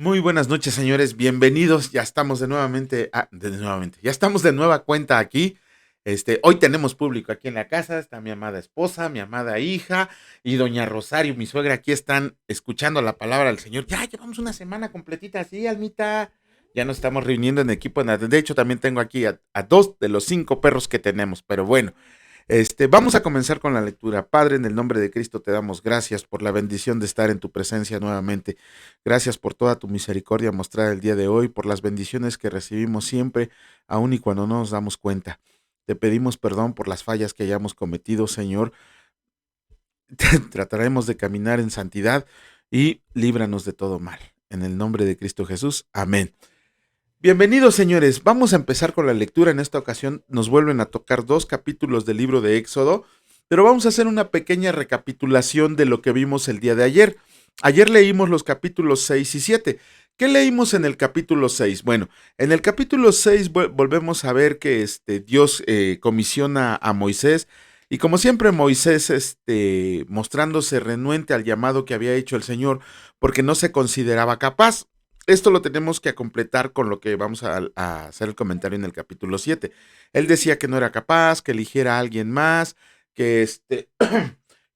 Muy buenas noches, señores. Bienvenidos. Ya estamos ya estamos de nueva cuenta aquí. Hoy tenemos público aquí en la casa. Está mi amada esposa, mi amada hija y doña Rosario, mi suegra. Aquí están escuchando la palabra del Señor. Ya llevamos una semana completita así, Almita. Ya nos estamos reuniendo en equipo. De hecho, también tengo aquí a dos de los 5 perros que tenemos. Pero bueno, vamos a comenzar con la lectura. Padre, en el nombre de Cristo te damos gracias por la bendición de estar en tu presencia nuevamente. Gracias por toda tu misericordia mostrada el día de hoy, por las bendiciones que recibimos siempre, aun y cuando no nos damos cuenta. Te pedimos perdón por las fallas que hayamos cometido, Señor. Trataremos de caminar en santidad y líbranos de todo mal. En el nombre de Cristo Jesús. Amén. Bienvenidos, señores. Vamos a empezar con la lectura. En esta ocasión nos vuelven a tocar 2 capítulos del libro de Éxodo, pero vamos a hacer una pequeña recapitulación de lo que vimos el día de ayer. Ayer leímos los capítulos 6 y 7. ¿Qué leímos en el capítulo 6? Bueno, en el capítulo 6 volvemos a ver que Dios comisiona a Moisés y como siempre Moisés mostrándose renuente al llamado que había hecho el Señor porque no se consideraba capaz. Esto lo tenemos que completar con lo que vamos a hacer el comentario en el capítulo 7. Él decía que no era capaz, que eligiera a alguien más, que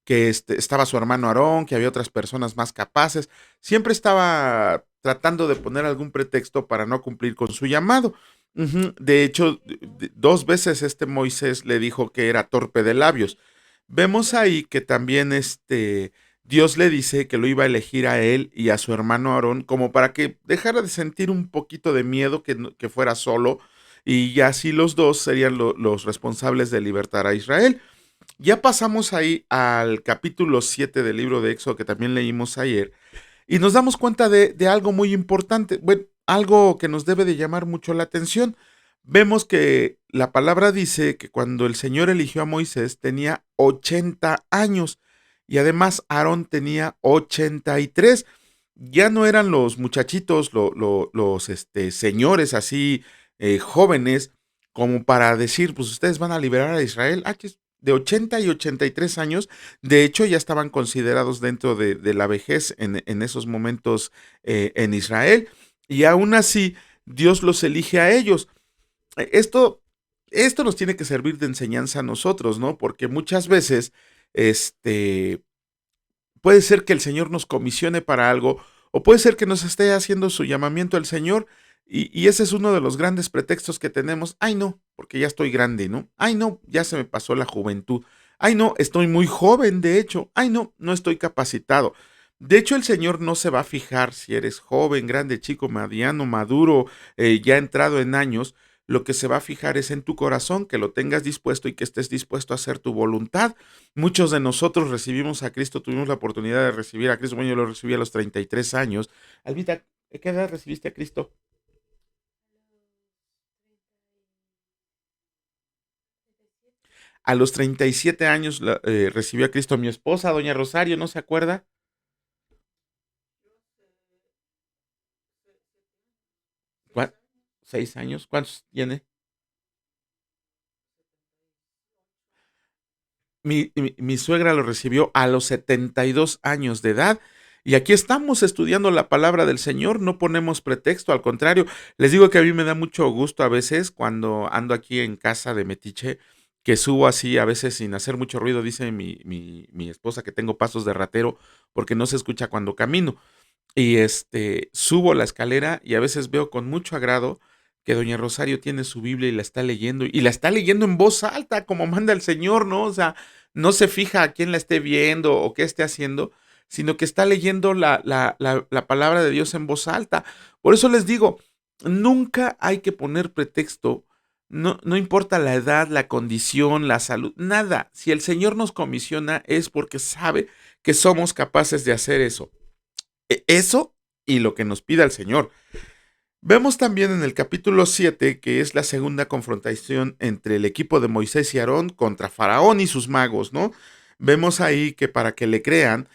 estaba su hermano Aarón, que había otras personas más capaces. Siempre estaba tratando de poner algún pretexto para no cumplir con su llamado. De hecho, 2 veces Moisés le dijo que era torpe de labios. Vemos ahí que también Dios le dice que lo iba a elegir a él y a su hermano Aarón como para que dejara de sentir un poquito de miedo que fuera solo y ya así los dos serían los responsables de libertar a Israel. Ya pasamos ahí al capítulo 7 del libro de Éxodo que también leímos ayer y nos damos cuenta de algo muy importante, bueno, algo que nos debe de llamar mucho la atención. Vemos que la palabra dice que cuando el Señor eligió a Moisés tenía 80 años y además Aarón tenía 83. Ya no eran los muchachitos, los señores así jóvenes como para decir, pues ustedes van a liberar a Israel. De 80 y 83 años, de hecho ya estaban considerados dentro de la vejez en esos momentos en Israel y aún así Dios los elige a ellos. Esto, esto nos tiene que servir de enseñanza a nosotros, ¿no? Porque muchas veces, este, puede ser que el Señor nos comisione para algo, o puede ser que nos esté haciendo su llamamiento el Señor, y ese es uno de los grandes pretextos que tenemos. Ay, no, porque ya estoy grande, ¿no? Ay, no, ya se me pasó la juventud. Ay, no, estoy muy joven, de hecho. Ay, no, no estoy capacitado. De hecho, el Señor no se va a fijar si eres joven, grande, chico, mediano, maduro, ya entrado en años. Lo que se va a fijar es en tu corazón, que lo tengas dispuesto y que estés dispuesto a hacer tu voluntad. Muchos de nosotros recibimos a Cristo, tuvimos la oportunidad de recibir a Cristo. Bueno, yo lo recibí a los 33 años. Alvita, ¿a qué edad recibiste a Cristo? A los 37 años recibió a Cristo mi esposa, doña Rosario, ¿no se acuerda? 6 años. ¿Cuántos tiene? Mi suegra lo recibió a los 72 años de edad. Y aquí estamos estudiando la palabra del Señor, no ponemos pretexto, al contrario, les digo que a mí me da mucho gusto a veces cuando ando aquí en casa de Metiche, que subo así a veces sin hacer mucho ruido, dice mi esposa que tengo pasos de ratero porque no se escucha cuando camino. Y subo la escalera y a veces veo con mucho agrado que doña Rosario tiene su Biblia y la está leyendo en voz alta, como manda el Señor, ¿no? O sea, no se fija a quién la esté viendo o qué esté haciendo, sino que está leyendo la palabra de Dios en voz alta. Por eso les digo, nunca hay que poner pretexto, no, no importa la edad, la condición, la salud, nada. Si el Señor nos comisiona es porque sabe que somos capaces de hacer eso. Eso y lo que nos pida el Señor. Vemos también en el capítulo 7 que es la segunda confrontación entre el equipo de Moisés y Aarón contra Faraón y sus magos, ¿no? Vemos ahí que para que le crean,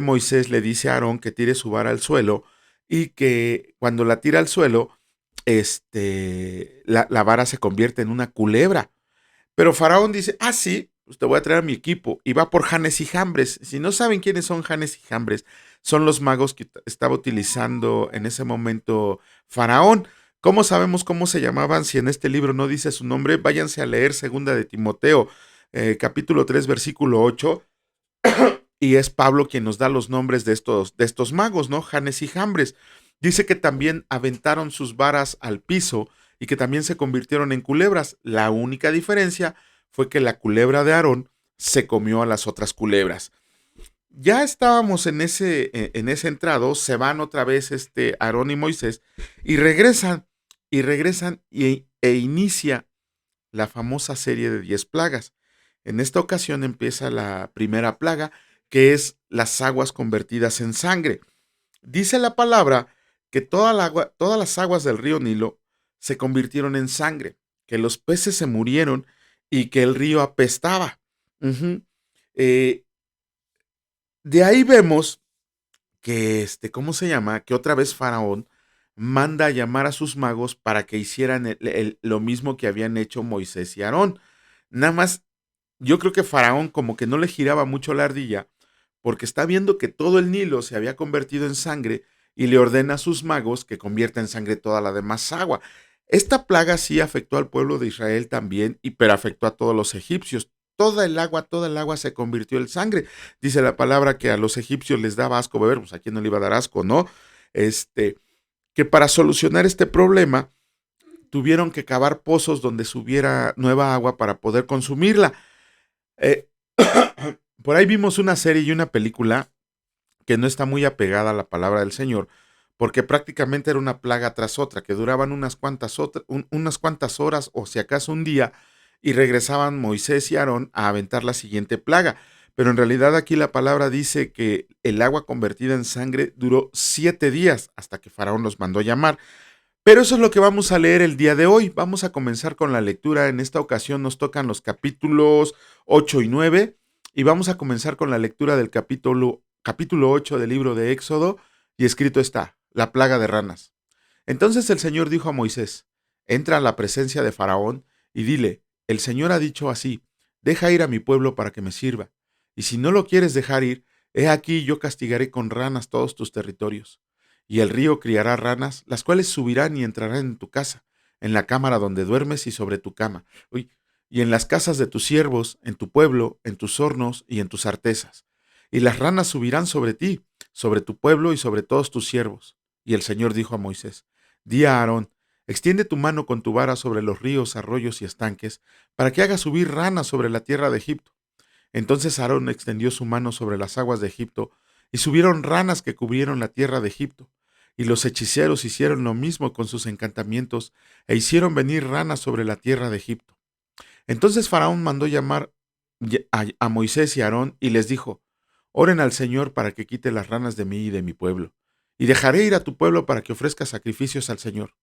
Moisés le dice a Aarón que tire su vara al suelo y que cuando la tira al suelo, la vara se convierte en una culebra. Pero Faraón dice, ah, sí, pues te voy a traer a mi equipo. Y va por Janes y Jambres. Si no saben quiénes son Janes y Jambres, son los magos que estaba utilizando en ese momento Faraón. ¿Cómo sabemos cómo se llamaban? Si en este libro no dice su nombre, váyanse a leer Segunda de Timoteo, capítulo 3, versículo 8. Y es Pablo quien nos da los nombres de estos magos, ¿no? Janes y Jambres. Dice que también aventaron sus varas al piso y que también se convirtieron en culebras. La única diferencia fue que la culebra de Aarón se comió a las otras culebras. Ya estábamos en ese entrado, se van otra vez Aarón y Moisés y regresan e inicia la famosa serie de 10 plagas. En esta ocasión empieza la primera plaga, que es las aguas convertidas en sangre. Dice la palabra que todas las aguas del río Nilo se convirtieron en sangre, que los peces se murieron y que el río apestaba. Ujú. Eh, de ahí vemos que, ¿cómo se llama? Que otra vez Faraón manda a llamar a sus magos para que hicieran lo mismo que habían hecho Moisés y Aarón. Nada más, yo creo que Faraón como que no le giraba mucho la ardilla, porque está viendo que todo el Nilo se había convertido en sangre y le ordena a sus magos que convierta en sangre toda la demás agua. Esta plaga sí afectó al pueblo de Israel también, pero afectó a todos los egipcios. Toda el agua se convirtió en sangre. Dice la palabra que a los egipcios les daba asco beber, pues a quién no le iba a dar asco, ¿no? Que para solucionar este problema tuvieron que cavar pozos donde subiera nueva agua para poder consumirla. Eh, por ahí vimos una serie y una película que no está muy apegada a la palabra del Señor, porque prácticamente era una plaga tras otra, que duraban unas cuantas horas o si acaso un día, y regresaban Moisés y Aarón a aventar la siguiente plaga. Pero en realidad aquí la palabra dice que el agua convertida en sangre duró 7 días hasta que Faraón los mandó llamar. Pero eso es lo que vamos a leer el día de hoy. Vamos a comenzar con la lectura. En esta ocasión nos tocan los capítulos 8 y 9 y vamos a comenzar con la lectura del capítulo 8 del libro de Éxodo y escrito está, la plaga de ranas. Entonces el Señor dijo a Moisés, entra a la presencia de Faraón y dile, el Señor ha dicho así, deja ir a mi pueblo para que me sirva. Y si no lo quieres dejar ir, he aquí yo castigaré con ranas todos tus territorios. Y el río criará ranas, las cuales subirán y entrarán en tu casa, en la cámara donde duermes y sobre tu cama, y en las casas de tus siervos, en tu pueblo, en tus hornos y en tus artesas. Y las ranas subirán sobre ti, sobre tu pueblo y sobre todos tus siervos. Y el Señor dijo a Moisés, di a Aarón, extiende tu mano con tu vara sobre los ríos, arroyos y estanques, para que haga subir ranas sobre la tierra de Egipto. Entonces Aarón extendió su mano sobre las aguas de Egipto, y subieron ranas que cubrieron la tierra de Egipto. Y los hechiceros hicieron lo mismo con sus encantamientos, e hicieron venir ranas sobre la tierra de Egipto. Entonces Faraón mandó llamar a Moisés y a Aarón y les dijo, oren al Señor para que quite las ranas de mí y de mi pueblo, y dejaré ir a tu pueblo para que ofrezca sacrificios al Señor.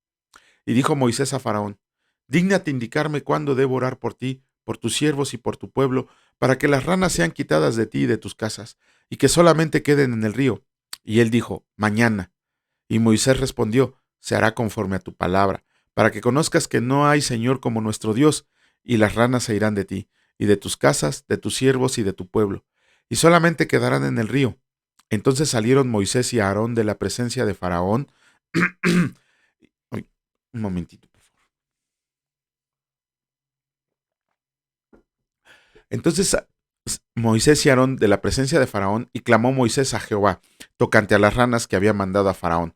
Y dijo Moisés a Faraón, dígnate indicarme cuándo debo orar por ti, por tus siervos y por tu pueblo, para que las ranas sean quitadas de ti y de tus casas, y que solamente queden en el río. Y él dijo, mañana. Y Moisés respondió, se hará conforme a tu palabra, para que conozcas que no hay Señor como nuestro Dios, y las ranas se irán de ti, y de tus casas, de tus siervos y de tu pueblo, y solamente quedarán en el río. Entonces salieron Moisés y Aarón de la presencia de Faraón. Ay, un momentito, por favor. Entonces Moisés y Aarón de la presencia de Faraón, y clamó Moisés a Jehová, tocante a las ranas que había mandado a Faraón.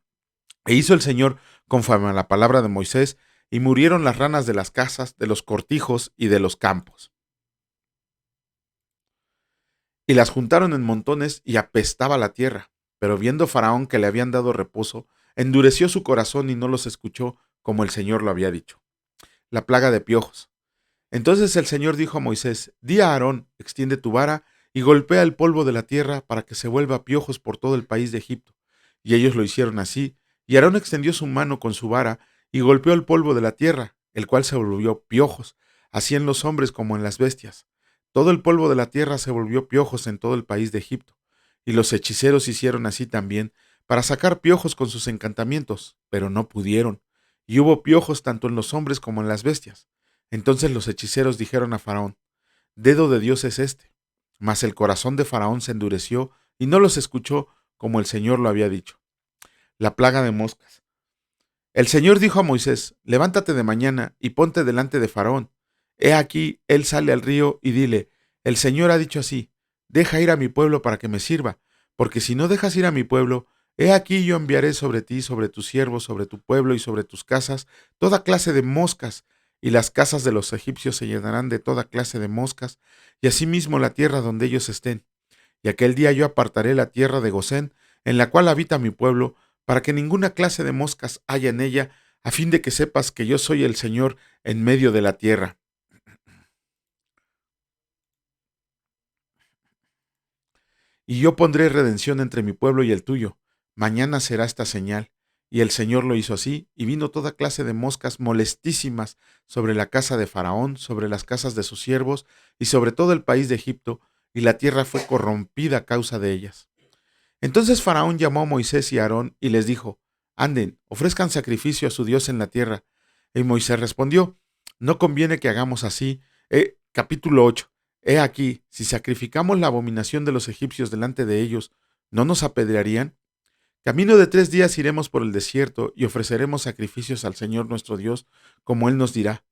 E hizo el Señor conforme a la palabra de Moisés, y murieron las ranas de las casas, de los cortijos y de los campos. Y las juntaron en montones y apestaba la tierra. Pero viendo Faraón que le habían dado reposo, endureció su corazón y no los escuchó como el Señor lo había dicho. La plaga de piojos. Entonces el Señor dijo a Moisés, di a Aarón, extiende tu vara y golpea el polvo de la tierra para que se vuelva piojos por todo el país de Egipto. Y ellos lo hicieron así, y Aarón extendió su mano con su vara y golpeó el polvo de la tierra, el cual se volvió piojos, así en los hombres como en las bestias. Todo el polvo de la tierra se volvió piojos en todo el país de Egipto. Y los hechiceros hicieron así también, para sacar piojos con sus encantamientos, pero no pudieron. Y hubo piojos tanto en los hombres como en las bestias. Entonces los hechiceros dijeron a Faraón, dedo de Dios es este. Mas el corazón de Faraón se endureció y no los escuchó como el Señor lo había dicho. La plaga de moscas. El Señor dijo a Moisés: levántate de mañana y ponte delante de Faraón. He aquí, él sale al río y dile: el Señor ha dicho así: deja ir a mi pueblo para que me sirva, porque si no dejas ir a mi pueblo, he aquí yo enviaré sobre ti, sobre tus siervos, sobre tu pueblo y sobre tus casas, toda clase de moscas, y las casas de los egipcios se llenarán de toda clase de moscas, y asimismo la tierra donde ellos estén. Y aquel día yo apartaré la tierra de Gosén, en la cual habita mi pueblo, para que ninguna clase de moscas haya en ella, a fin de que sepas que yo soy el Señor en medio de la tierra. Y yo pondré redención entre mi pueblo y el tuyo. Mañana será esta señal. Y el Señor lo hizo así, y vino toda clase de moscas molestísimas sobre la casa de Faraón, sobre las casas de sus siervos, y sobre todo el país de Egipto, y la tierra fue corrompida a causa de ellas. Entonces Faraón llamó a Moisés y a Aarón y les dijo: anden, ofrezcan sacrificio a su Dios en la tierra. Y Moisés respondió: no conviene que hagamos así. Capítulo 8. He aquí, si sacrificamos la abominación de los egipcios delante de ellos, ¿no nos apedrearían? Camino de 3 días iremos por el desierto y ofreceremos sacrificios al Señor nuestro Dios, como Él nos dirá.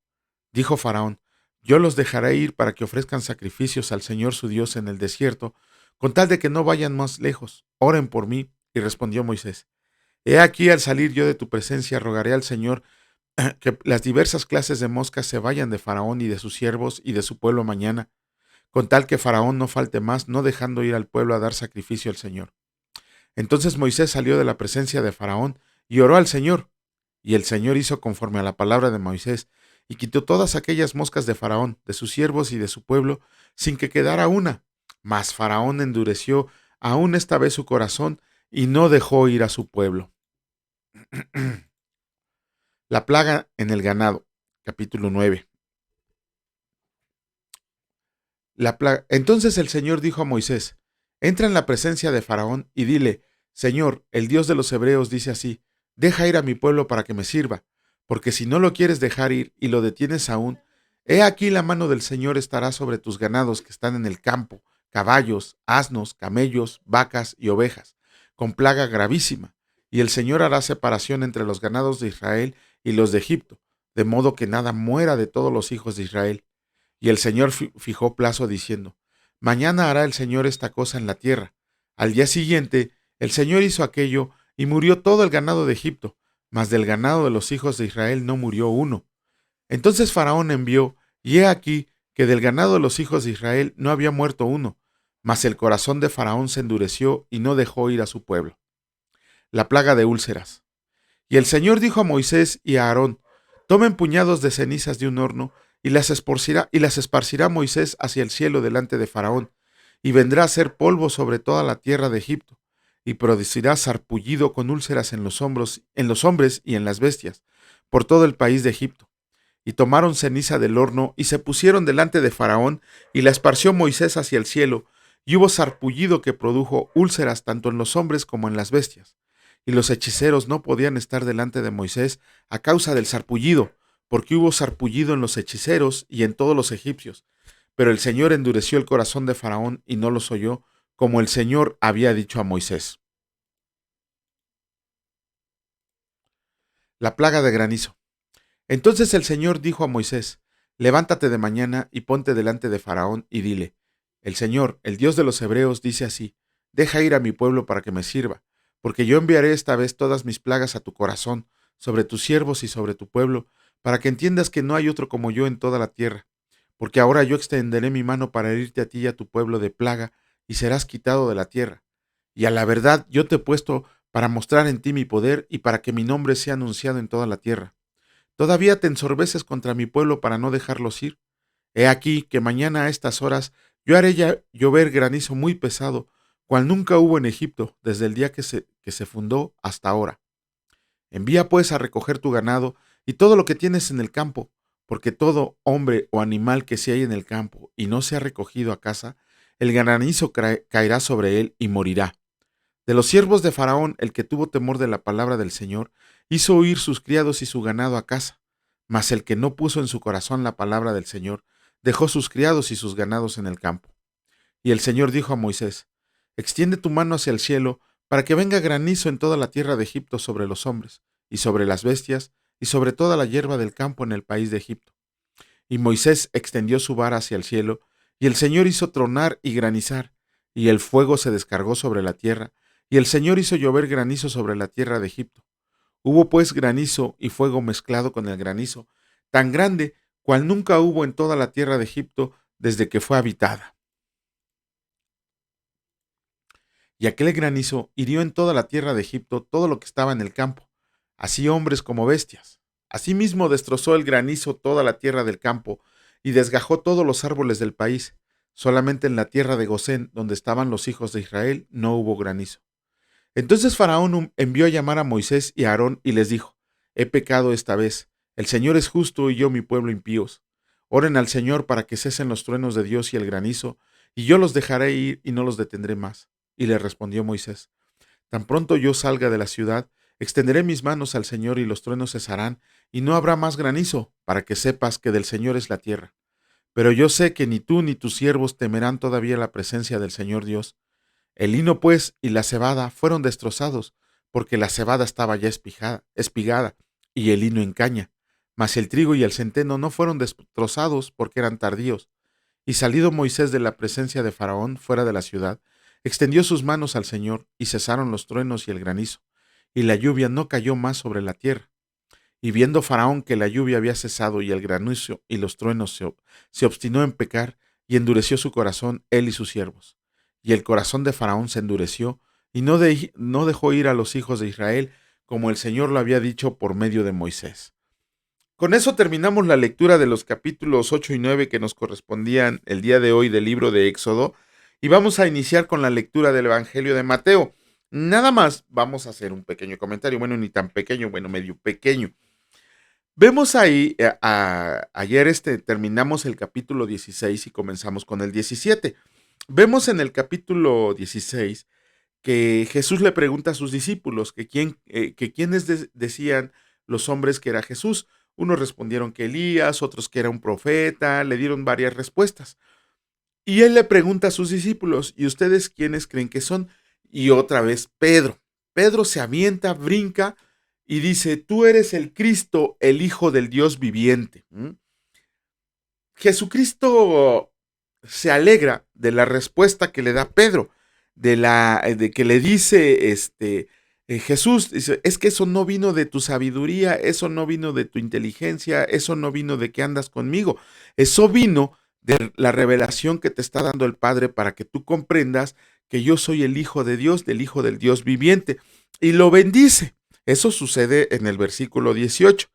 Dijo Faraón: yo los dejaré ir para que ofrezcan sacrificios al Señor su Dios en el desierto, con tal de que no vayan más lejos. Oren por mí. Y respondió Moisés: he aquí, al salir yo de tu presencia, rogaré al Señor que las diversas clases de moscas se vayan de Faraón y de sus siervos y de su pueblo mañana, con tal que Faraón no falte más, no dejando ir al pueblo a dar sacrificio al Señor. Entonces Moisés salió de la presencia de Faraón y oró al Señor. Y el Señor hizo conforme a la palabra de Moisés, y quitó todas aquellas moscas de Faraón, de sus siervos y de su pueblo, sin que quedara una. Mas Faraón endureció aún esta vez su corazón, y no dejó ir a su pueblo. La plaga en el ganado. Capítulo 9. Entonces el Señor dijo a Moisés: entra en la presencia de Faraón y dile: Señor, el Dios de los hebreos dice así: deja ir a mi pueblo para que me sirva, porque si no lo quieres dejar ir y lo detienes aún, he aquí la mano del Señor estará sobre tus ganados que están en el campo, caballos, asnos, camellos, vacas y ovejas, con plaga gravísima, y el Señor hará separación entre los ganados de Israel y los de Egipto, de modo que nada muera de todos los hijos de Israel. Y el Señor fijó plazo diciendo: mañana hará el Señor esta cosa en la tierra. Al día siguiente, el Señor hizo aquello y murió todo el ganado de Egipto, mas del ganado de los hijos de Israel no murió uno. Entonces Faraón envió, y he aquí que del ganado de los hijos de Israel no había muerto uno, mas el corazón de Faraón se endureció y no dejó ir a su pueblo. La plaga de úlceras. Y el Señor dijo a Moisés y a Aarón: tomen puñados de cenizas de un horno y las esparcirá Moisés hacia el cielo delante de Faraón, y vendrá a ser polvo sobre toda la tierra de Egipto, y producirá sarpullido con úlceras en los hombros, en los hombres y en las bestias, por todo el país de Egipto. Y tomaron ceniza del horno y se pusieron delante de Faraón, y la esparció Moisés hacia el cielo, y hubo sarpullido que produjo úlceras tanto en los hombres como en las bestias. Y los hechiceros no podían estar delante de Moisés a causa del sarpullido, porque hubo sarpullido en los hechiceros y en todos los egipcios. Pero el Señor endureció el corazón de Faraón y no los oyó, como el Señor había dicho a Moisés. La plaga de granizo. Entonces el Señor dijo a Moisés: levántate de mañana y ponte delante de Faraón y dile: el Señor, el Dios de los hebreos, dice así: deja ir a mi pueblo para que me sirva, porque yo enviaré esta vez todas mis plagas a tu corazón, sobre tus siervos y sobre tu pueblo, para que entiendas que no hay otro como yo en toda la tierra. Porque ahora yo extenderé mi mano para herirte a ti y a tu pueblo de plaga, y serás quitado de la tierra. Y a la verdad yo te he puesto para mostrar en ti mi poder y para que mi nombre sea anunciado en toda la tierra. ¿Todavía te ensorbeces contra mi pueblo para no dejarlos ir? He aquí que mañana a estas horas yo haré llover granizo muy pesado, cual nunca hubo en Egipto, desde el día que se fundó hasta ahora. Envía pues a recoger tu ganado y todo lo que tienes en el campo, porque todo hombre o animal que se halla en el campo y no sea recogido a casa, el granizo caerá sobre él y morirá. De los siervos de Faraón, el que tuvo temor de la palabra del Señor, hizo huir sus criados y su ganado a casa. Mas el que no puso en su corazón la palabra del Señor, dejó sus criados y sus ganados en el campo. Y el Señor dijo a Moisés: extiende tu mano hacia el cielo, para que venga granizo en toda la tierra de Egipto sobre los hombres, y sobre las bestias, y sobre toda la hierba del campo en el país de Egipto. Y Moisés extendió su vara hacia el cielo, y el Señor hizo tronar y granizar, y el fuego se descargó sobre la tierra, y el Señor hizo llover granizo sobre la tierra de Egipto. Hubo pues granizo y fuego mezclado con el granizo, tan grande cual nunca hubo en toda la tierra de Egipto desde que fue habitada. Y aquel granizo hirió en toda la tierra de Egipto todo lo que estaba en el campo, así hombres como bestias. Asimismo destrozó el granizo toda la tierra del campo y desgajó todos los árboles del país. Solamente en la tierra de Gosén, donde estaban los hijos de Israel, no hubo granizo. Entonces Faraón envió a llamar a Moisés y a Aarón y les dijo: he pecado esta vez. El Señor es justo y yo mi pueblo impíos. Oren al Señor para que cesen los truenos de Dios y el granizo, y yo los dejaré ir y no los detendré más. Y le respondió Moisés: tan pronto yo salga de la ciudad, extenderé mis manos al Señor y los truenos cesarán, y no habrá más granizo, para que sepas que del Señor es la tierra. Pero yo sé que ni tú ni tus siervos temerán todavía la presencia del Señor Dios. El lino, pues, y la cebada fueron destrozados, porque la cebada estaba ya espigada, y el lino en caña. Mas el trigo y el centeno no fueron destrozados, porque eran tardíos. Y salido Moisés de la presencia de Faraón fuera de la ciudad, extendió sus manos al Señor, y cesaron los truenos y el granizo, y la lluvia no cayó más sobre la tierra. Y viendo Faraón que la lluvia había cesado y el granizo y los truenos se obstinó en pecar, y endureció su corazón él y sus siervos. Y el corazón de Faraón se endureció, y no dejó ir a los hijos de Israel, como el Señor lo había dicho por medio de Moisés. Con eso terminamos la lectura de los capítulos 8 y 9 que nos correspondían el día de hoy del libro de Éxodo, y vamos a iniciar con la lectura del Evangelio de Mateo. Nada más vamos a hacer un pequeño comentario, bueno, ni tan pequeño, bueno, medio pequeño. Vemos ahí, ayer terminamos el capítulo 16 y comenzamos con el 17. Vemos en el capítulo 16 que Jesús le pregunta a sus discípulos que quiénes decían los hombres que era Jesús. Unos respondieron que Elías, otros que era un profeta, le dieron varias respuestas. Y él le pregunta a sus discípulos: ¿y ustedes quiénes creen que son? Y otra vez Pedro. Pedro se avienta, brinca y dice: tú eres el Cristo, el Hijo del Dios viviente. Jesucristo se alegra de la respuesta que le da Pedro, de que le dice Jesús, dice: es que eso no vino de tu sabiduría, eso no vino de tu inteligencia, eso no vino de que andas conmigo, eso vino de la revelación que te está dando el Padre para que tú comprendas que yo soy el Hijo de Dios, del Hijo del Dios viviente. Y lo bendice. Eso sucede en el versículo 18.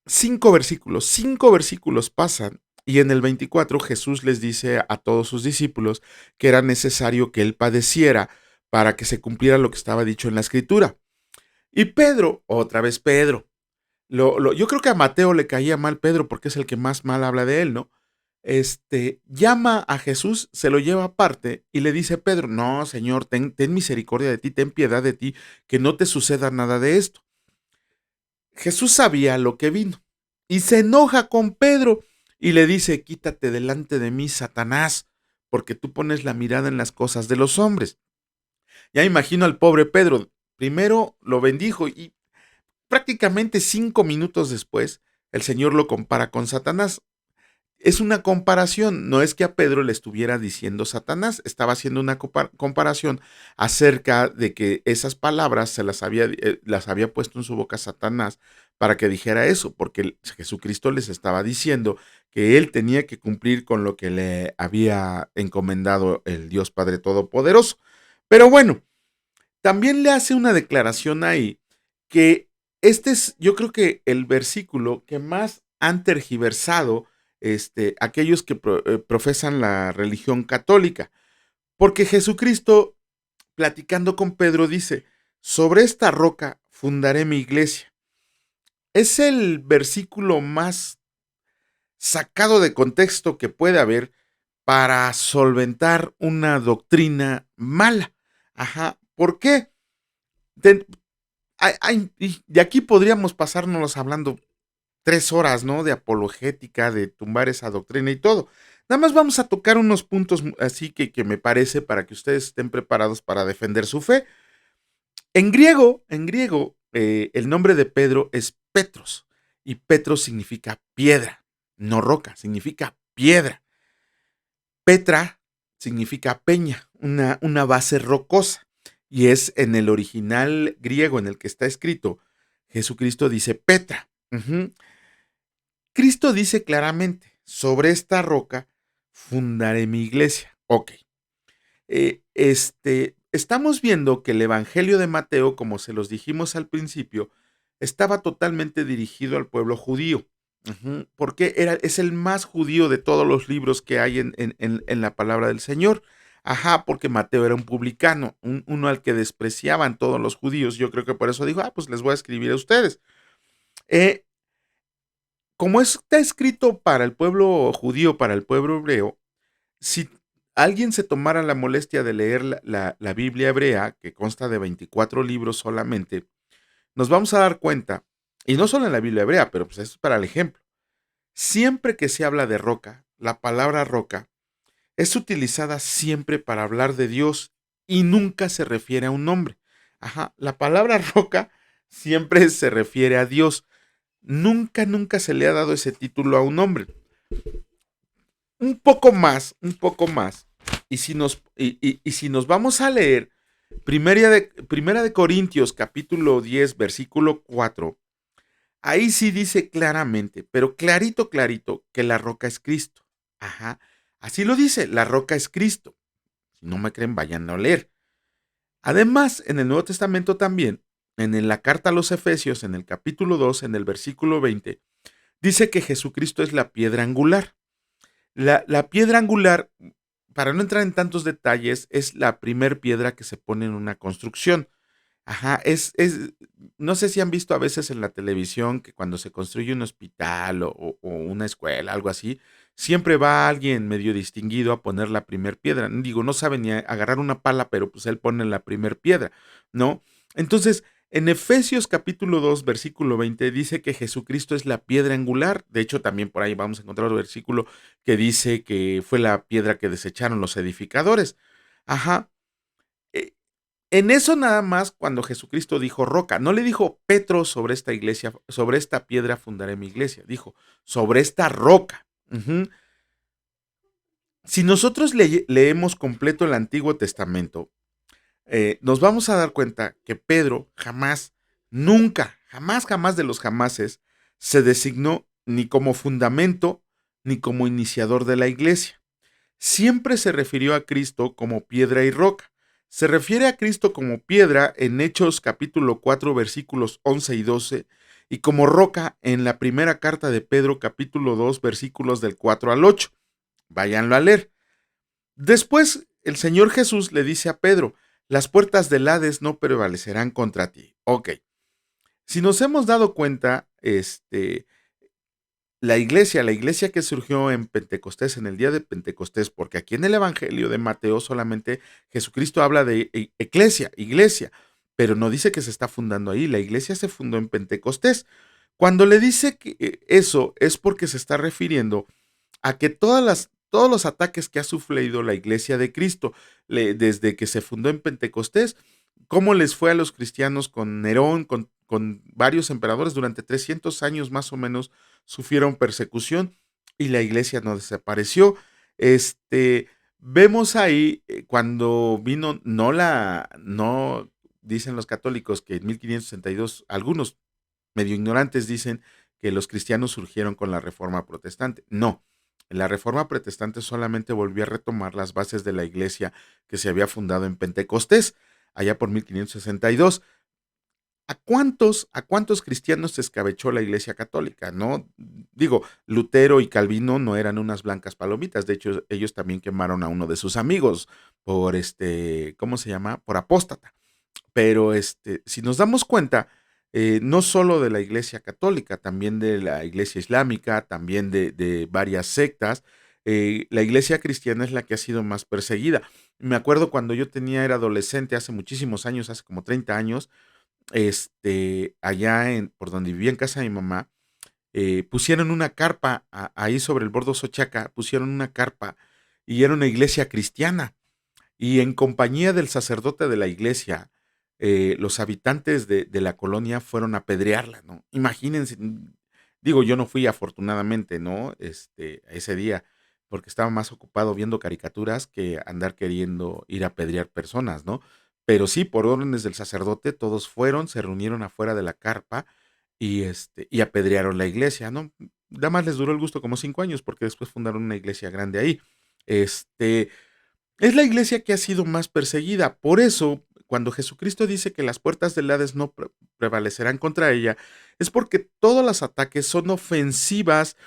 Cinco versículos pasan, y en el 24 Jesús les dice a todos sus discípulos que era necesario que él padeciera para que se cumpliera lo que estaba dicho en la Escritura. Y Pedro, otra vez Pedro, yo creo que a Mateo le caía mal Pedro porque es el que más mal habla de él, ¿no? Llama a Jesús, se lo lleva aparte y le dice: Pedro, no, Señor, ten misericordia de ti, ten piedad de ti, que no te suceda nada de esto. Jesús sabía lo que vino y se enoja con Pedro y le dice: quítate delante de mí, Satanás, porque tú pones la mirada en las cosas de los hombres. Ya imagino al pobre Pedro. Primero lo bendijo y prácticamente 5 minutos después el Señor lo compara con Satanás. Es una comparación, no es que a Pedro le estuviera diciendo Satanás, estaba haciendo una comparación acerca de que esas palabras las había puesto en su boca Satanás para que dijera eso, porque Jesucristo les estaba diciendo que él tenía que cumplir con lo que le había encomendado el Dios Padre Todopoderoso. Pero bueno, también le hace una declaración ahí que este es, yo creo que el versículo que más han tergiversado aquellos que profesan la religión católica. Porque Jesucristo, platicando con Pedro, dice: sobre esta roca fundaré mi iglesia. Es el versículo más sacado de contexto que puede haber para solventar una doctrina mala. Ajá. ¿Por qué? De aquí podríamos pasárnoslos hablando 3 horas, ¿no? De apologética, de tumbar esa doctrina y todo. Nada más vamos a tocar unos puntos así que me parece para que ustedes estén preparados para defender su fe. En griego, el nombre de Pedro es Petros y Petros significa piedra, no roca, significa piedra. Petra significa peña, una base rocosa. Y es en el original griego en el que está escrito, Jesucristo dice Petra. Ujú. Cristo dice claramente, sobre esta roca fundaré mi iglesia. Ok. Estamos viendo que el Evangelio de Mateo, como se los dijimos al principio, estaba totalmente dirigido al pueblo judío. Porque es el más judío de todos los libros que hay en la palabra del Señor. Ajá, porque Mateo era un publicano, uno al que despreciaban todos los judíos. Yo creo que por eso dijo, pues les voy a escribir a ustedes. Eh, como está escrito para el pueblo judío, para el pueblo hebreo, si alguien se tomara la molestia de leer la Biblia hebrea, que consta de 24 libros solamente, nos vamos a dar cuenta, y no solo en la Biblia hebrea, pero pues esto es para el ejemplo, siempre que se habla de roca, la palabra roca es utilizada siempre para hablar de Dios y nunca se refiere a un hombre. Ajá, la palabra roca siempre se refiere a Dios. Nunca, nunca se le ha dado ese título a un hombre. Un poco más. Y si nos vamos a leer Primera de Corintios, capítulo 10, versículo 4, ahí sí dice claramente, pero clarito, clarito, que la roca es Cristo. Ajá. Así lo dice, la roca es Cristo. Si no me creen, vayan a leer. Además, en el Nuevo Testamento también, la carta a los Efesios, en el capítulo 2, en el versículo 20, dice que Jesucristo es la piedra angular. La piedra angular, para no entrar en tantos detalles, es la primer piedra que se pone en una construcción. Ajá, no sé si han visto a veces en la televisión que cuando se construye un hospital o una escuela, algo así, siempre va alguien medio distinguido a poner la primer piedra. Digo, no sabe ni agarrar una pala, pero pues él pone la primer piedra, ¿no? Entonces, en Efesios capítulo 2, versículo 20, dice que Jesucristo es la piedra angular. De hecho, también por ahí vamos a encontrar otro versículo que dice que fue la piedra que desecharon los edificadores. Ajá. eh, en eso nada más cuando Jesucristo dijo roca, no le dijo Petro sobre esta iglesia, sobre esta piedra fundaré mi iglesia, dijo sobre esta roca. Ujú. Si nosotros leemos completo el Antiguo Testamento, nos vamos a dar cuenta que Pedro jamás, nunca, jamás, jamás de los jamases, se designó ni como fundamento ni como iniciador de la iglesia. Siempre se refirió a Cristo como piedra y roca. Se refiere a Cristo como piedra en Hechos capítulo 4 versículos 11 y 12 y como roca en la primera carta de Pedro capítulo 2 versículos del 4 al 8. Váyanlo a leer. Después el Señor Jesús le dice a Pedro, las puertas del Hades no prevalecerán contra ti. Ok, si nos hemos dado cuenta, la iglesia que surgió en Pentecostés, en el día de Pentecostés, porque aquí en el Evangelio de Mateo solamente Jesucristo habla de iglesia, pero no dice que se está fundando ahí, la iglesia se fundó en Pentecostés. Cuando le dice que eso es porque se está refiriendo a que todos los ataques que ha sufrido la iglesia de Cristo desde que se fundó en Pentecostés, cómo les fue a los cristianos con Nerón, con varios emperadores durante 300 años más o menos, sufrieron persecución y la iglesia no desapareció. Vemos ahí cuando vino, no dicen los católicos que en 1562, algunos medio ignorantes dicen que los cristianos surgieron con la Reforma Protestante. No, la Reforma Protestante solamente volvió a retomar las bases de la iglesia que se había fundado en Pentecostés, allá por 1562. ¿A cuántos cristianos se escabechó la Iglesia Católica? No, digo, Lutero y Calvino no eran unas blancas palomitas. De hecho, ellos también quemaron a uno de sus amigos por ¿cómo se llama? Por apóstata. Pero si nos damos cuenta, no solo de la Iglesia Católica, también de la Iglesia Islámica, también de varias sectas, la Iglesia cristiana es la que ha sido más perseguida. Me acuerdo cuando yo era adolescente, hace muchísimos años, hace como 30 años, allá por donde vivía en casa de mi mamá, pusieron una carpa ahí sobre el Bordo Sochaca, pusieron una carpa y era una iglesia cristiana. Y en compañía del sacerdote de la iglesia, los habitantes de la colonia fueron a apedrearla, ¿no? Imagínense, digo, yo no fui afortunadamente, ¿no? Ese día, porque estaba más ocupado viendo caricaturas que andar queriendo ir a apedrear personas, ¿no? Pero sí, por órdenes del sacerdote, todos fueron, se reunieron afuera de la carpa y apedrearon la iglesia, ¿no? Nada más les duró el gusto como 5 años, porque después fundaron una iglesia grande ahí. Este, es la iglesia que ha sido más perseguida. Por eso, cuando Jesucristo dice que las puertas del Hades no prevalecerán contra ella, es porque todos los ataques son ofensivas,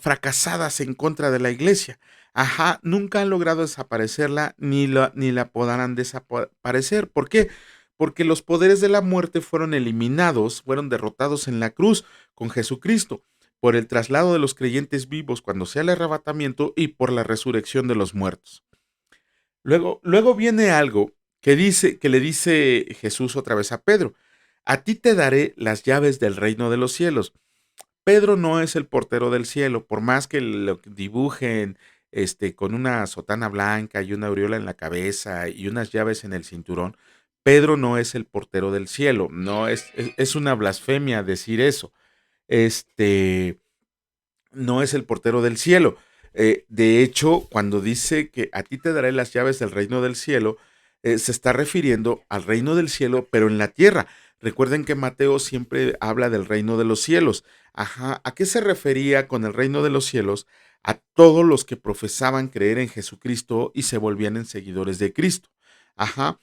fracasadas en contra de la iglesia. Ajá, nunca han logrado desaparecerla ni la podrán desaparecer. ¿Por qué? Porque los poderes de la muerte fueron eliminados, fueron derrotados en la cruz con Jesucristo, por el traslado de los creyentes vivos cuando sea el arrebatamiento y por la resurrección de los muertos. Luego viene algo que le dice Jesús otra vez a Pedro: a ti te daré las llaves del reino de los cielos. Pedro no es el portero del cielo, por más que lo dibujen con una sotana blanca y una aureola en la cabeza y unas llaves en el cinturón. Pedro no es el portero del cielo, no es una blasfemia decir eso. Este, no es el portero del cielo. De hecho, cuando dice que a ti te daré las llaves del reino del cielo, se está refiriendo al reino del cielo, pero en la tierra. Recuerden que Mateo siempre habla del reino de los cielos. Ajá, ¿a qué se refería con el reino de los cielos? A todos los que profesaban creer en Jesucristo y se volvían en seguidores de Cristo. Ajá.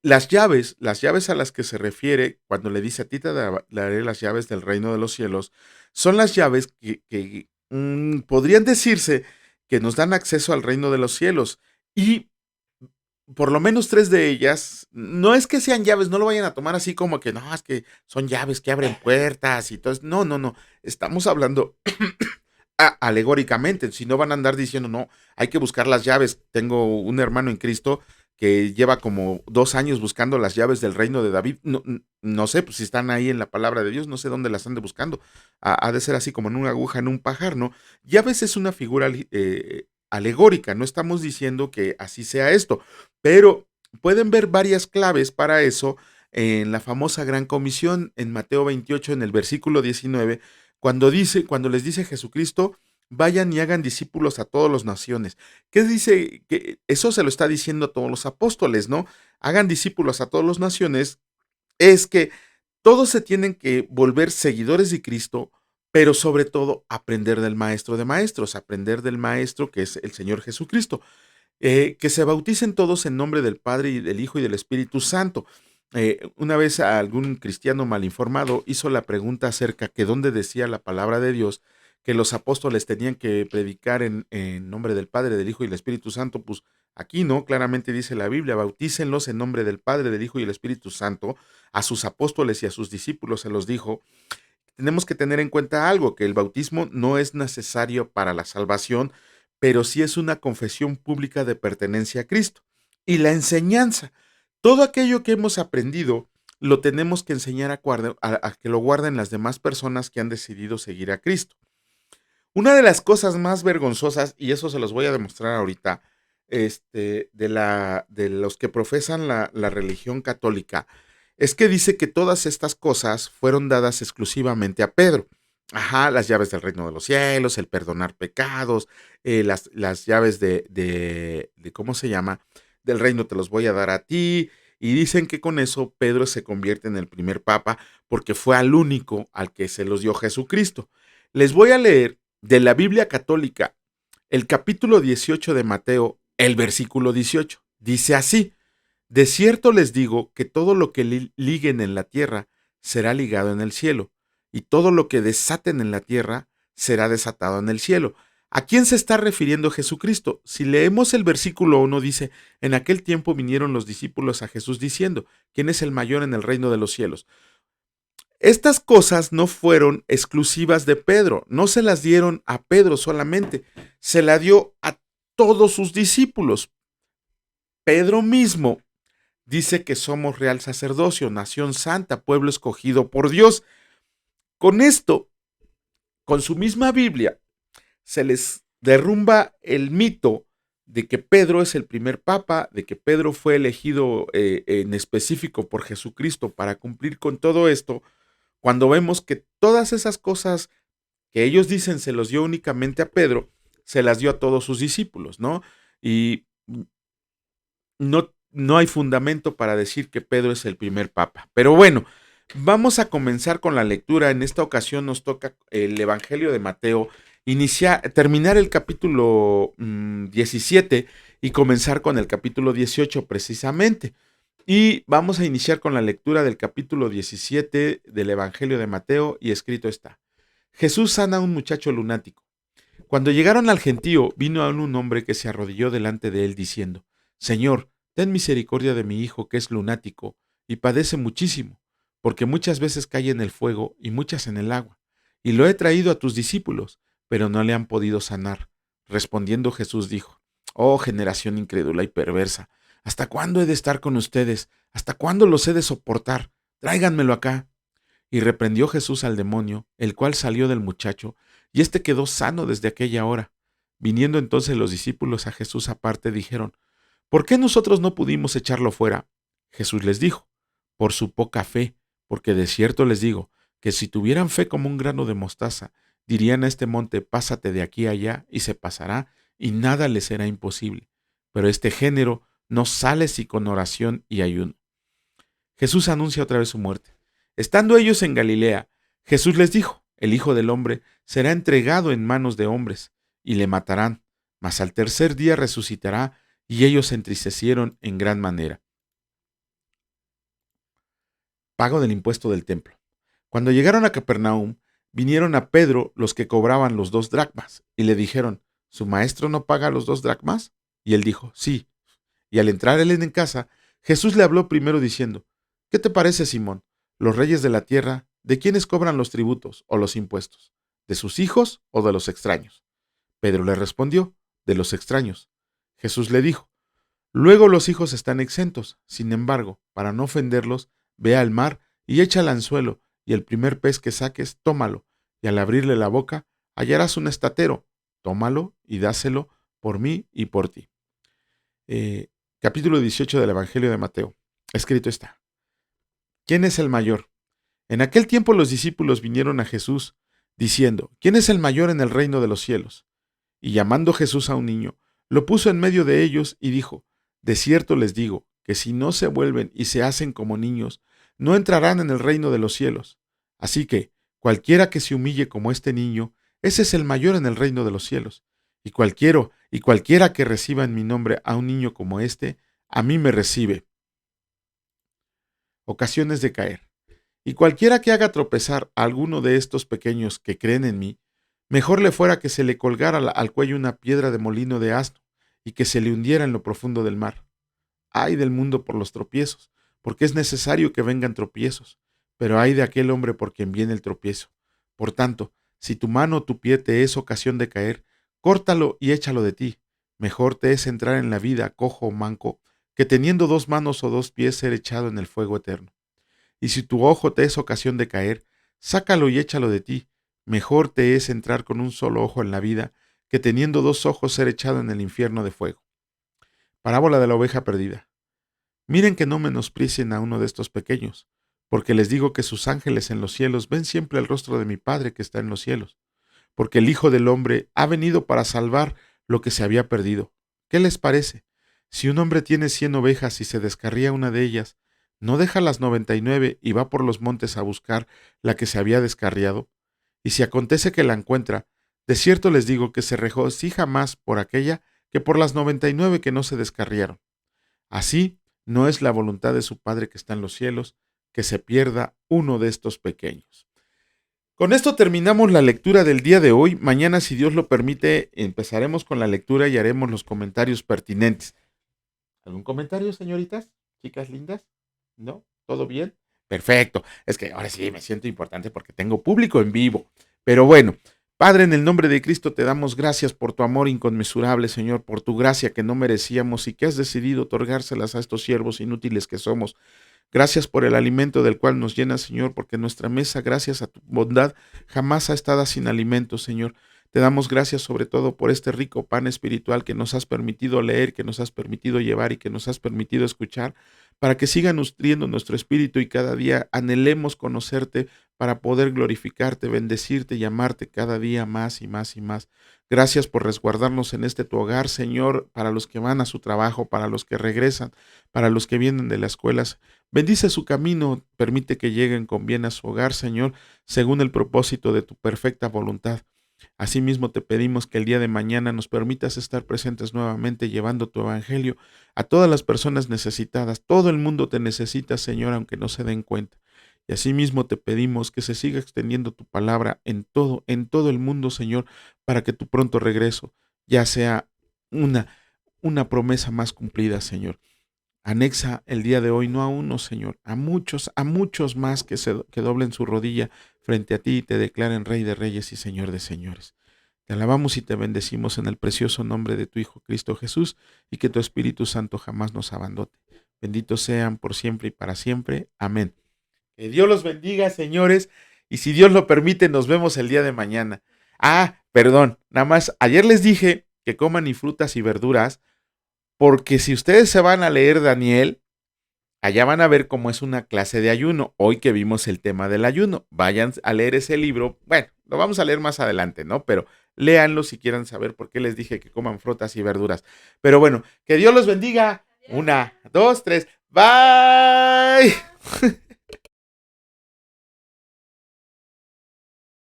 Las llaves a las que se refiere cuando le dice a ti te daré las llaves del reino de los cielos, son las llaves que podrían decirse que nos dan acceso al reino de los cielos. Y por lo menos tres de ellas, no es que sean llaves, no lo vayan a tomar así como que no, es que son llaves que abren puertas y todo eso. No, no, no. Estamos hablando alegóricamente, si no van a andar diciendo, no, hay que buscar las llaves. Tengo un hermano en Cristo que lleva como 2 años buscando las llaves del reino de David. No, no sé, pues si están ahí en la palabra de Dios, no sé dónde las ande buscando. Ha de ser así como en una aguja, en un pajar, ¿no? Llaves es una figura alegórica, no estamos diciendo que así sea esto, pero pueden ver varias claves para eso en la famosa Gran Comisión en Mateo 28, en el versículo 19, cuando les dice Jesucristo: vayan y hagan discípulos a todas las naciones. ¿Qué dice? Que eso se lo está diciendo a todos los apóstoles, ¿no? Hagan discípulos a todas las naciones. Es que todos se tienen que volver seguidores de Cristo, pero sobre todo aprender del maestro de maestros, aprender del maestro que es el Señor Jesucristo. Que se bauticen todos en nombre del Padre y del Hijo y del Espíritu Santo. Una vez algún cristiano mal informado hizo la pregunta acerca que dónde decía la palabra de Dios que los apóstoles tenían que predicar en nombre del Padre, del Hijo y del Espíritu Santo. Pues aquí no, claramente dice la Biblia: bautícenlos en nombre del Padre, del Hijo y del Espíritu Santo. A sus apóstoles y a sus discípulos se los dijo. Tenemos que tener en cuenta algo, que el bautismo no es necesario para la salvación, pero sí es una confesión pública de pertenencia a Cristo. Y la enseñanza, todo aquello que hemos aprendido, lo tenemos que enseñar a que lo guarden las demás personas que han decidido seguir a Cristo. Una de las cosas más vergonzosas, y eso se los voy a demostrar ahorita, de los que profesan la religión católica, es que dice que todas estas cosas fueron dadas exclusivamente a Pedro. Ajá, las llaves del reino de los cielos, el perdonar pecados, las llaves ¿cómo se llama? Del reino te los voy a dar a ti. Y dicen que con eso Pedro se convierte en el primer papa porque fue al único al que se los dio Jesucristo. Les voy a leer de la Biblia católica el capítulo 18 de Mateo, el versículo 18. Dice así: de cierto les digo que todo lo que liguen en la tierra será ligado en el cielo, y todo lo que desaten en la tierra será desatado en el cielo. ¿A quién se está refiriendo Jesucristo? Si leemos el versículo 1, dice: en aquel tiempo vinieron los discípulos a Jesús diciendo: ¿quién es el mayor en el reino de los cielos? Estas cosas no fueron exclusivas de Pedro, no se las dieron a Pedro solamente, se la dio a todos sus discípulos. Pedro mismo dice que somos real sacerdocio, nación santa, pueblo escogido por Dios. Con esto con su misma Biblia se les derrumba el mito de que Pedro es el primer papa, de que Pedro fue elegido en específico por Jesucristo para cumplir con todo esto, cuando vemos que todas esas cosas que ellos dicen se los dio únicamente a Pedro, se las dio a todos sus discípulos, ¿no? Y no hay fundamento para decir que Pedro es el primer papa. Pero bueno, vamos a comenzar con la lectura. En esta ocasión nos toca el Evangelio de Mateo, terminar el capítulo 17 y comenzar con el capítulo 18 precisamente. Y vamos a iniciar con la lectura del capítulo 17 del Evangelio de Mateo, y escrito está: Jesús sana a un muchacho lunático. Cuando llegaron al gentío, vino a un hombre que se arrodilló delante de él diciendo: Señor, ten misericordia de mi hijo que es lunático y padece muchísimo, porque muchas veces cae en el fuego y muchas en el agua. Y lo he traído a tus discípulos, pero no le han podido sanar. Respondiendo Jesús dijo: Oh generación incrédula y perversa, ¿hasta cuándo he de estar con ustedes? ¿Hasta cuándo los he de soportar? Tráiganmelo acá. Y reprendió Jesús al demonio, el cual salió del muchacho, y éste quedó sano desde aquella hora. Viniendo entonces los discípulos a Jesús aparte, dijeron: ¿Por qué nosotros no pudimos echarlo fuera? Jesús les dijo: Por su poca fe, porque de cierto les digo, que si tuvieran fe como un grano de mostaza, dirían a este monte: pásate de aquí a allá, y se pasará, y nada les será imposible. Pero este género no sale si con oración y ayuno. Jesús anuncia otra vez su muerte. Estando ellos en Galilea, Jesús les dijo: El Hijo del Hombre será entregado en manos de hombres, y le matarán, mas al tercer día resucitará. Y ellos se entristecieron en gran manera. Pago del impuesto del templo. Cuando llegaron a Capernaum, vinieron a Pedro los que cobraban los 2 dracmas, y le dijeron: ¿Su maestro no paga los 2 dracmas? Y él dijo: Sí. Y al entrar él en casa, Jesús le habló primero diciendo: ¿Qué te parece, Simón? Los reyes de la tierra, ¿de quiénes cobran los tributos o los impuestos? ¿De sus hijos o de los extraños? Pedro le respondió: De los extraños. Jesús le dijo: Luego los hijos están exentos. Sin embargo, para no ofenderlos, ve al mar y echa el anzuelo, y el primer pez que saques, tómalo, y al abrirle la boca, hallarás un estatero. Tómalo y dáselo por mí y por ti. Capítulo 18 del Evangelio de Mateo. Escrito está: ¿Quién es el mayor? En aquel tiempo los discípulos vinieron a Jesús, diciendo: ¿Quién es el mayor en el reino de los cielos? Y llamando Jesús a un niño, lo puso en medio de ellos y dijo: De cierto les digo, que si no se vuelven y se hacen como niños, no entrarán en el reino de los cielos. Así que, cualquiera que se humille como este niño, ese es el mayor en el reino de los cielos. Y cualquiera que reciba en mi nombre a un niño como este, a mí me recibe. Ocasiones de caer. Y cualquiera que haga tropezar a alguno de estos pequeños que creen en mí, mejor le fuera que se le colgara al cuello una piedra de molino de asno y que se le hundiera en lo profundo del mar. Ay del mundo por los tropiezos, porque es necesario que vengan tropiezos, pero ay de aquel hombre por quien viene el tropiezo. Por tanto, si tu mano o tu pie te es ocasión de caer, córtalo y échalo de ti. Mejor te es entrar en la vida cojo o manco, que teniendo 2 manos o 2 pies ser echado en el fuego eterno. Y si tu ojo te es ocasión de caer, sácalo y échalo de ti. Mejor te es entrar con un solo ojo en la vida, que teniendo 2 ojos ser echado en el infierno de fuego. Parábola de la oveja perdida. Miren que no menosprecien a uno de estos pequeños, porque les digo que sus ángeles en los cielos ven siempre el rostro de mi Padre que está en los cielos, porque el Hijo del Hombre ha venido para salvar lo que se había perdido. ¿Qué les parece? Si un hombre tiene 100 ovejas y se descarría una de ellas, ¿no deja las 99 y va por los montes a buscar la que se había descarriado? Y si acontece que la encuentra, de cierto les digo que se regocija más por aquella que por las 99 que no se descarriaron. Así no es la voluntad de su Padre que está en los cielos, que se pierda uno de estos pequeños. Con esto terminamos la lectura del día de hoy. Mañana, si Dios lo permite, empezaremos con la lectura y haremos los comentarios pertinentes. ¿Algún comentario, señoritas? ¿Chicas lindas? ¿No? ¿Todo bien? Perfecto. Es que ahora sí me siento importante porque tengo público en vivo. Pero bueno, Padre, en el nombre de Cristo te damos gracias por tu amor inconmensurable, Señor, por tu gracia que no merecíamos y que has decidido otorgárselas a estos siervos inútiles que somos. Gracias por el alimento del cual nos llenas, Señor, porque nuestra mesa, gracias a tu bondad, jamás ha estado sin alimento, Señor. Te damos gracias sobre todo por este rico pan espiritual que nos has permitido leer, que nos has permitido llevar y que nos has permitido escuchar, para que siga nutriendo nuestro espíritu y cada día anhelemos conocerte para poder glorificarte, bendecirte y amarte cada día más y más y más. Gracias por resguardarnos en este tu hogar, Señor, para los que van a su trabajo, para los que regresan, para los que vienen de las escuelas. Bendice su camino, permite que lleguen con bien a su hogar, Señor, según el propósito de tu perfecta voluntad. Asimismo te pedimos que el día de mañana nos permitas estar presentes nuevamente llevando tu evangelio a todas las personas necesitadas. Todo el mundo te necesita, Señor, aunque no se den cuenta. Y asimismo te pedimos que se siga extendiendo tu palabra en todo el mundo, Señor, para que tu pronto regreso ya sea una, una promesa más cumplida, Señor. Anexa el día de hoy no a uno, Señor, a muchos más que doblen su rodilla frente a ti y te declaren Rey de Reyes y Señor de Señores. Te alabamos y te bendecimos en el precioso nombre de tu Hijo Cristo Jesús y que tu Espíritu Santo jamás nos abandone. Benditos sean por siempre y para siempre. Amén. Que Dios los bendiga, señores, y si Dios lo permite, nos vemos el día de mañana. Perdón, nada más, ayer les dije que coman y frutas y verduras, porque si ustedes se van a leer Daniel, allá van a ver cómo es una clase de ayuno. Hoy que vimos el tema del ayuno, vayan a leer ese libro. Bueno, lo vamos a leer más adelante, ¿no? Pero léanlo si quieren saber por qué les dije que coman frutas y verduras. Pero bueno, que Dios los bendiga. 1, 2, 3. Bye.